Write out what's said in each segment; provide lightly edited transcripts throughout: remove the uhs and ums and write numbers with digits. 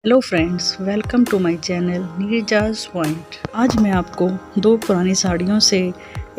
Hello friends, welcome to my channel Neeraja's point. आज मैं आपको दो पुरानी साड़ियों से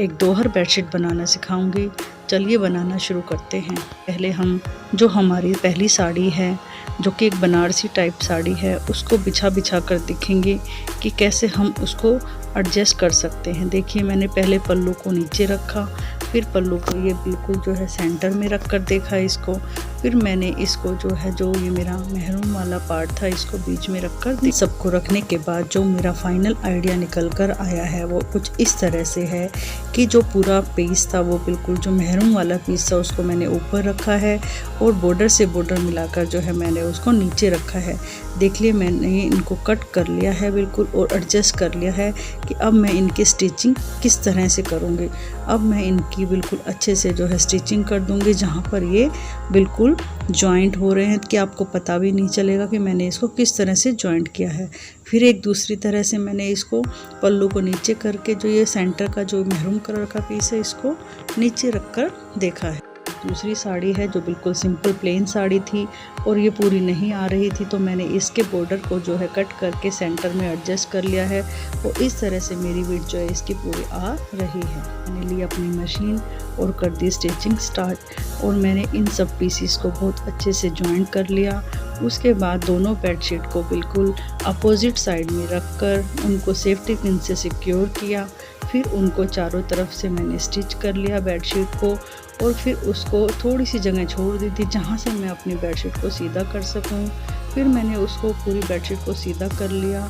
एक दोहर बेडशीट बनाना सिखाऊंगी। चलिए बनाना शुरू करते हैं। पहले हम जो हमारी पहली साड़ी है, जो कि एक बनारसी टाइप साड़ी है, उसको बिछा बिछा कर देखेंगे कि कैसे हम उसको एडजस्ट कर सकते हैं। देखिए, मैंने पहले पल्लू को नीचे रखा, फिर पल्लू को ये बिल्कुल जो है सेंटर में रख कर देखा इसको, फिर मैंने इसको जो ये मेरा महरून वाला पार्ट था, इसको बीच में रख कर सबको रखने के बाद जो मेरा फाइनल आइडिया निकल कर आया है वो कुछ इस तरह से है कि जो पूरा पीस था, वो बिल्कुल जो महरून वाला पीस था उसको मैंने ऊपर रखा है और बॉर्डर से बॉर्डर मिलाकर जो है मैंने उसको नीचे रखा है। देख लिए, मैंने इनको कट कर लिया है बिल्कुल और एडजस्ट कर लिया है कि अब मैं इनकी स्टिचिंग किस तरह से करूँगी। अब मैं इनकी बिल्कुल अच्छे से जो है स्टिचिंग कर दूँगी, जहाँ पर ये बिल्कुल जॉइंट हो रहे हैं कि आपको पता भी नहीं चलेगा कि मैंने इसको किस तरह से जॉइंट किया है। फिर एक दूसरी तरह से मैंने इसको पल्लू को नीचे करके जो ये सेंटर का जो मैरून कलर का पीस है, इसको नीचे रख कर देखा है। दूसरी साड़ी है जो बिल्कुल सिंपल प्लेन साड़ी थी और ये पूरी नहीं आ रही थी, तो मैंने इसके बॉर्डर को जो है कट करके सेंटर में एडजस्ट कर लिया है और इस तरह से मेरी विड्थ जो है इसकी पूरी आ रही है। मैंने ली अपनी मशीन और कर दी स्टिचिंग स्टार्ट और मैंने इन सब पीसीस को बहुत अच्छे से ज्वाइंट कर लिया। उसके बाद दोनों बेडशीट को बिल्कुल अपोजिट साइड में रखकर उनको सेफ्टी पिन से सिक्योर किया। फिर उनको चारों तरफ से मैंने स्टिच कर लिया बेडशीट को और फिर उसको थोड़ी सी जगह छोड़ दी थी जहाँ से मैं अपनी बेडशीट को सीधा कर सकूँ। फिर मैंने उसको पूरी बेडशीट को सीधा कर लिया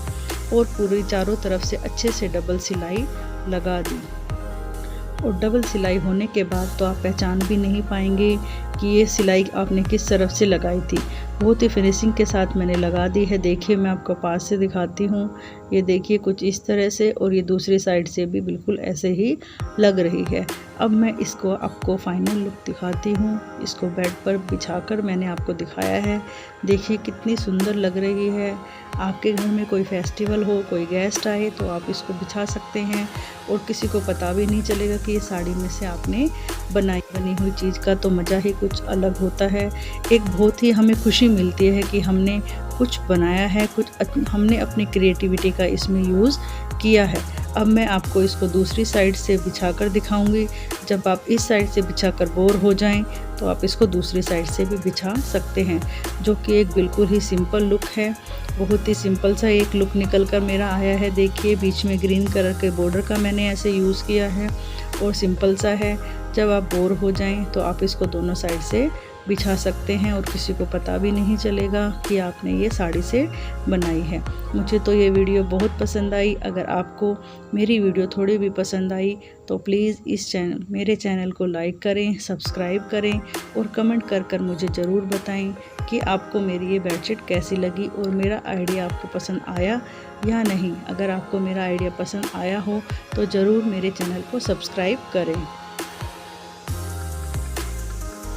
और पूरी चारों तरफ से अच्छे से डबल सिलाई लगा दी। और डबल सिलाई होने के बाद तो आप पहचान भी नहीं पाएंगे कि ये सिलाई आपने किस तरफ से लगाई थी। बहुत ही फिनिशिंग के साथ मैंने लगा दी है। देखिए, मैं आपको पास से दिखाती हूँ। ये देखिए कुछ इस तरह से, और ये दूसरी साइड से भी बिल्कुल ऐसे ही लग रही है। अब मैं इसको आपको फाइनल लुक दिखाती हूँ। इसको बेड पर बिछाकर मैंने आपको दिखाया है। देखिए कितनी सुंदर लग रही है। आपके घर में कोई फेस्टिवल हो, कोई गेस्ट आए तो आप इसको बिछा सकते हैं और किसी को पता भी नहीं चलेगा कि ये साड़ी में से आपने बनी हुई चीज़ का तो मज़ा ही कुछ अलग होता है। एक बहुत ही हमें खुशी मिलती है कि हमने कुछ बनाया है, कुछ हमने अपनी क्रिएटिविटी का इसमें यूज़ किया है। अब मैं आपको इसको दूसरी साइड से बिछा कर दिखाऊंगी। जब आप इस साइड से बिछा कर बोर हो जाएं तो आप इसको दूसरी साइड से भी बिछा सकते हैं, जो कि एक बिल्कुल ही सिंपल लुक है। बहुत ही सिंपल सा एक लुक निकल कर मेरा आया है। देखिए, बीच में ग्रीन कलर के बॉर्डर का मैंने ऐसे यूज़ किया है और सिंपल सा है। जब आप बोर हो जाएं तो आप इसको दोनों साइड से बिछा सकते हैं और किसी को पता भी नहीं चलेगा कि आपने ये साड़ी से बनाई है। मुझे तो ये वीडियो बहुत पसंद आई। अगर आपको मेरी वीडियो थोड़ी भी पसंद आई तो प्लीज़ मेरे चैनल को लाइक करें, सब्सक्राइब करें और कमेंट कर मुझे ज़रूर बताएं कि आपको मेरी ये बेडशीट कैसी लगी और मेरा आइडिया आपको पसंद आया या नहीं। अगर आपको मेरा आइडिया पसंद आया हो तो ज़रूर मेरे चैनल को सब्सक्राइब करें।